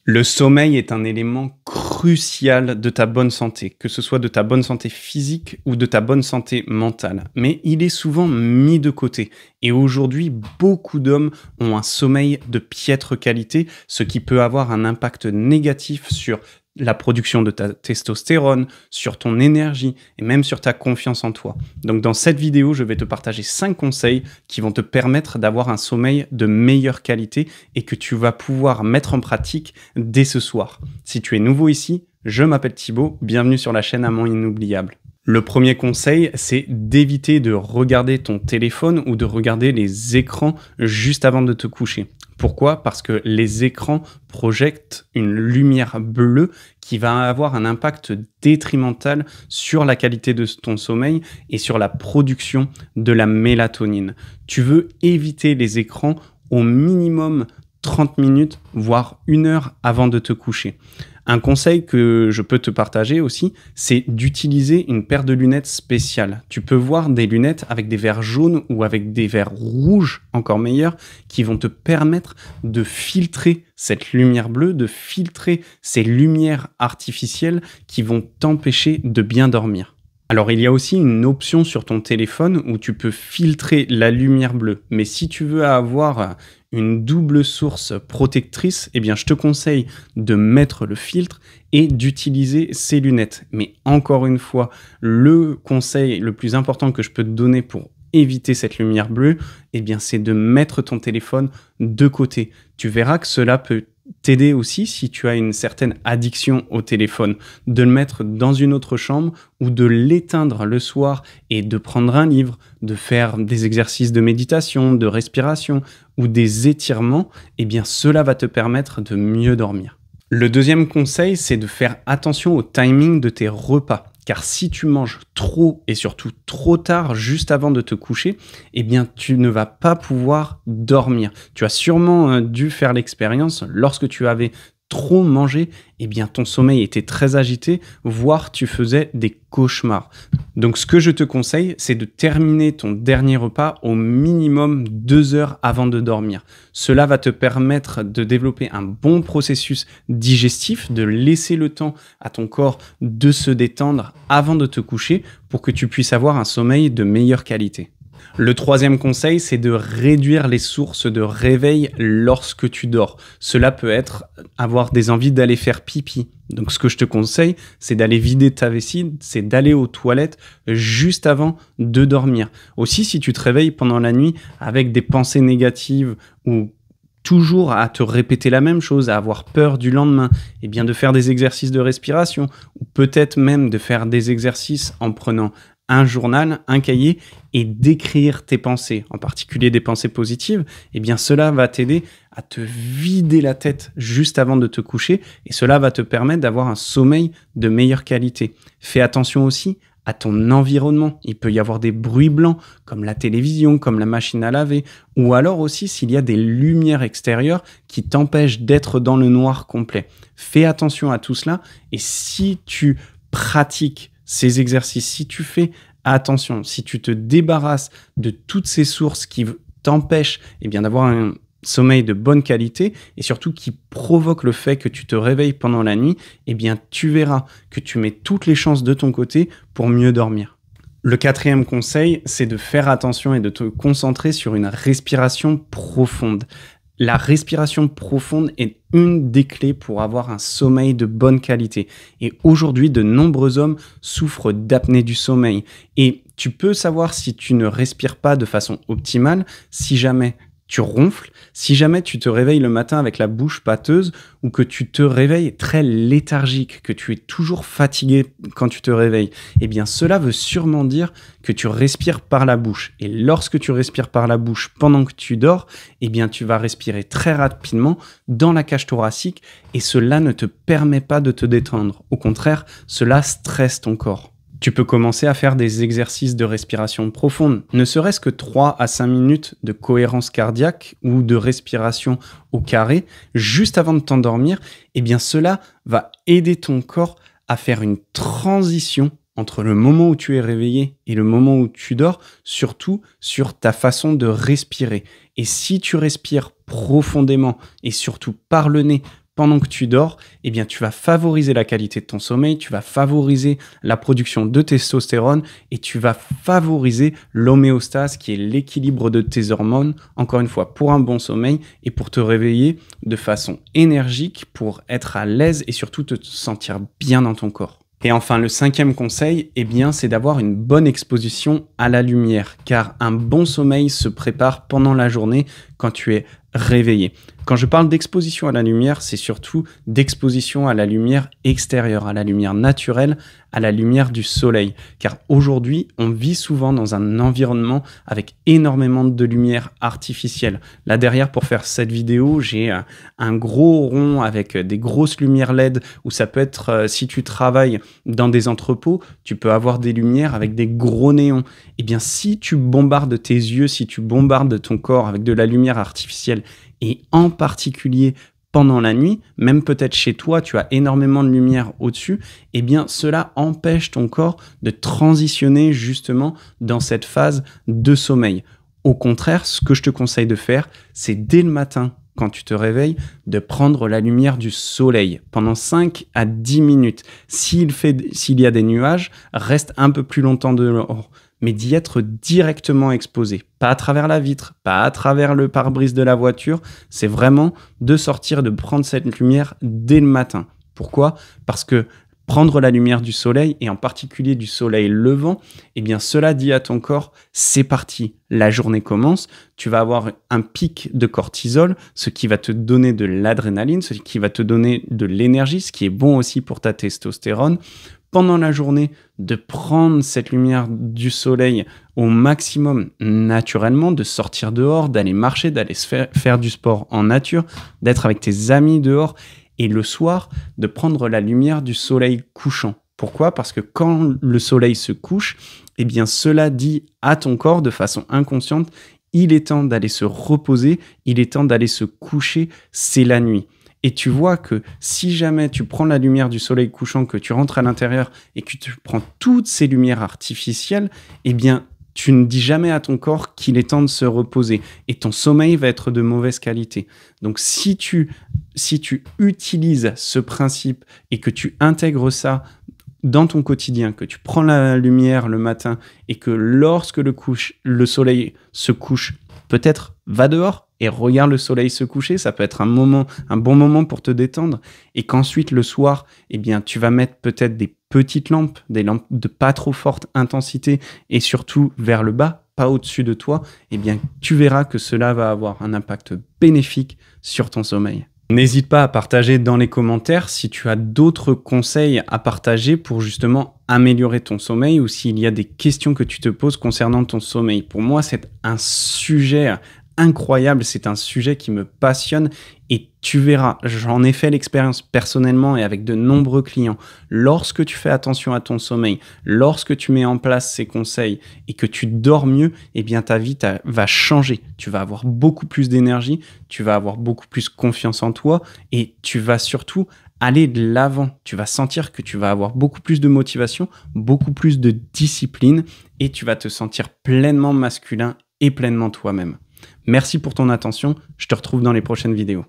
Le sommeil est un élément crucial de ta bonne santé, que ce soit de ta bonne santé physique ou de ta bonne santé mentale. Mais il est souvent mis de côté. Et aujourd'hui, beaucoup d'hommes ont un sommeil de piètre qualité, ce qui peut avoir un impact négatif sur la production de ta testostérone, sur ton énergie et même sur ta confiance en toi. Donc dans cette vidéo, je vais te partager 5 conseils qui vont te permettre d'avoir un sommeil de meilleure qualité et que tu vas pouvoir mettre en pratique dès ce soir. Si tu es nouveau ici, je m'appelle Thibaut, bienvenue sur la chaîne Amant Inoubliable. Le premier conseil, c'est d'éviter de regarder ton téléphone ou de regarder les écrans juste avant de te coucher. Pourquoi? Parce que les écrans projettent une lumière bleue qui va avoir un impact détrimental sur la qualité de ton sommeil et sur la production de la mélatonine. Tu veux éviter les écrans au minimum 30 minutes, voire 1 heure avant de te coucher. Un conseil que je peux te partager aussi, c'est d'utiliser une paire de lunettes spéciales. Tu peux voir des lunettes avec des verres jaunes ou avec des verres rouges, encore meilleurs, qui vont te permettre de filtrer cette lumière bleue, de filtrer ces lumières artificielles qui vont t'empêcher de bien dormir. Alors, il y a aussi une option sur ton téléphone où tu peux filtrer la lumière bleue. Mais si tu veux avoir une double source protectrice, eh bien, je te conseille de mettre le filtre et d'utiliser ces lunettes. Mais encore une fois, le conseil le plus important que je peux te donner pour éviter cette lumière bleue, eh bien, c'est de mettre ton téléphone de côté. Tu verras que cela peut t'aider aussi si tu as une certaine addiction au téléphone, de le mettre dans une autre chambre ou de l'éteindre le soir et de prendre un livre, de faire des exercices de méditation, de respiration ou des étirements, eh bien cela va te permettre de mieux dormir. Le deuxième conseil, c'est de faire attention au timing de tes repas. Car si tu manges trop et surtout trop tard juste avant de te coucher, eh bien tu ne vas pas pouvoir dormir. Tu as sûrement dû faire l'expérience lorsque tu avais trop mangé, eh bien ton sommeil était très agité, voire tu faisais des cauchemars. Donc ce que je te conseille, c'est de terminer ton dernier repas au minimum 2 heures avant de dormir. Cela va te permettre de développer un bon processus digestif, de laisser le temps à ton corps de se détendre avant de te coucher pour que tu puisses avoir un sommeil de meilleure qualité. Le troisième conseil, c'est de réduire les sources de réveil lorsque tu dors. Cela peut être avoir des envies d'aller faire pipi. Donc ce que je te conseille, c'est d'aller vider ta vessie, c'est d'aller aux toilettes juste avant de dormir. Aussi, si tu te réveilles pendant la nuit avec des pensées négatives ou toujours à te répéter la même chose, à avoir peur du lendemain, et bien de faire des exercices de respiration ou peut-être même de faire des exercices en prenant un journal, un cahier et d'écrire tes pensées, en particulier des pensées positives, eh bien cela va t'aider à te vider la tête juste avant de te coucher et cela va te permettre d'avoir un sommeil de meilleure qualité. Fais attention aussi à ton environnement. Il peut y avoir des bruits blancs comme la télévision, comme la machine à laver ou alors aussi s'il y a des lumières extérieures qui t'empêchent d'être dans le noir complet. Fais attention à tout cela et si tu pratiques ces exercices, si tu fais attention, si tu te débarrasses de toutes ces sources qui t'empêchent d'avoir un sommeil de bonne qualité et surtout qui provoquent le fait que tu te réveilles pendant la nuit, eh bien tu verras que tu mets toutes les chances de ton côté pour mieux dormir. Le quatrième conseil, c'est de faire attention et de te concentrer sur une respiration profonde. La respiration profonde est une des clés pour avoir un sommeil de bonne qualité. Et aujourd'hui, de nombreux hommes souffrent d'apnée du sommeil. Et tu peux savoir si tu ne respires pas de façon optimale, si jamais tu ronfles, si jamais tu te réveilles le matin avec la bouche pâteuse ou que tu te réveilles très léthargique, que tu es toujours fatigué quand tu te réveilles, eh bien cela veut sûrement dire que tu respires par la bouche. Et lorsque tu respires par la bouche pendant que tu dors, eh bien tu vas respirer très rapidement dans la cage thoracique et cela ne te permet pas de te détendre. Au contraire, cela stresse ton corps. Tu peux commencer à faire des exercices de respiration profonde, ne serait-ce que 3 à 5 minutes de cohérence cardiaque ou de respiration au carré juste avant de t'endormir. Eh bien, cela va aider ton corps à faire une transition entre le moment où tu es réveillé et le moment où tu dors, surtout sur ta façon de respirer. Et si tu respires profondément et surtout par le nez pendant que tu dors, eh bien, tu vas favoriser la qualité de ton sommeil, tu vas favoriser la production de testostérone et tu vas favoriser l'homéostase qui est l'équilibre de tes hormones, encore une fois, pour un bon sommeil et pour te réveiller de façon énergique, pour être à l'aise et surtout te sentir bien dans ton corps. Et enfin, le 5e conseil, eh bien, c'est d'avoir une bonne exposition à la lumière, car un bon sommeil se prépare pendant la journée quand tu es réveillé. Quand je parle d'exposition à la lumière, c'est surtout d'exposition à la lumière extérieure, à la lumière naturelle, à la lumière du soleil. Car aujourd'hui, on vit souvent dans un environnement avec énormément de lumière artificielle. Là derrière, pour faire cette vidéo, j'ai un gros rond avec des grosses lumières LED où ça peut être, si tu travailles dans des entrepôts, tu peux avoir des lumières avec des gros néons. Eh bien, si tu bombardes tes yeux, si tu bombardes ton corps avec de la lumière artificielle, et en particulier pendant la nuit, même peut-être chez toi, tu as énormément de lumière au-dessus, eh bien cela empêche ton corps de transitionner justement dans cette phase de sommeil. Au contraire, ce que je te conseille de faire, c'est dès le matin, quand tu te réveilles, de prendre la lumière du soleil pendant 5 à 10 minutes. S'il y a des nuages, reste un peu plus longtemps dehors, mais d'y être directement exposé. Pas à travers la vitre, pas à travers le pare-brise de la voiture, c'est vraiment de sortir, de prendre cette lumière dès le matin. Pourquoi ? Parce que prendre la lumière du soleil, et en particulier du soleil levant, eh bien cela dit à ton corps, c'est parti, la journée commence, tu vas avoir un pic de cortisol, ce qui va te donner de l'adrénaline, ce qui va te donner de l'énergie, ce qui est bon aussi pour ta testostérone. Pendant la journée, de prendre cette lumière du soleil au maximum naturellement, de sortir dehors, d'aller marcher, d'aller faire du sport en nature, d'être avec tes amis dehors, et le soir, de prendre la lumière du soleil couchant. Pourquoi ? Parce que quand le soleil se couche, eh bien cela dit à ton corps de façon inconsciente, il est temps d'aller se reposer, il est temps d'aller se coucher, c'est la nuit. Et tu vois que si jamais tu prends la lumière du soleil couchant, que tu rentres à l'intérieur et que tu prends toutes ces lumières artificielles, eh bien, tu ne dis jamais à ton corps qu'il est temps de se reposer et ton sommeil va être de mauvaise qualité. Donc, si tu utilises ce principe et que tu intègres ça dans ton quotidien, que tu prends la lumière le matin et que lorsque le soleil se couche, peut-être va dehors et regarde le soleil se coucher, ça peut être un bon moment pour te détendre, et qu'ensuite le soir, eh bien, tu vas mettre peut-être des petites lampes, des lampes de pas trop forte intensité, et surtout vers le bas, pas au-dessus de toi, eh bien, tu verras que cela va avoir un impact bénéfique sur ton sommeil. N'hésite pas à partager dans les commentaires si tu as d'autres conseils à partager pour justement améliorer ton sommeil ou s'il y a des questions que tu te poses concernant ton sommeil. Pour moi, c'est un sujet incroyable, c'est un sujet qui me passionne et tu verras, j'en ai fait l'expérience personnellement et avec de nombreux clients. Lorsque tu fais attention à ton sommeil, lorsque tu mets en place ces conseils et que tu dors mieux, eh bien ta vie va changer. Tu vas avoir beaucoup plus d'énergie, tu vas avoir beaucoup plus confiance en toi et tu vas surtout aller de l'avant. Tu vas sentir que tu vas avoir beaucoup plus de motivation, beaucoup plus de discipline et tu vas te sentir pleinement masculin et pleinement toi-même. Merci pour ton attention, je te retrouve dans les prochaines vidéos.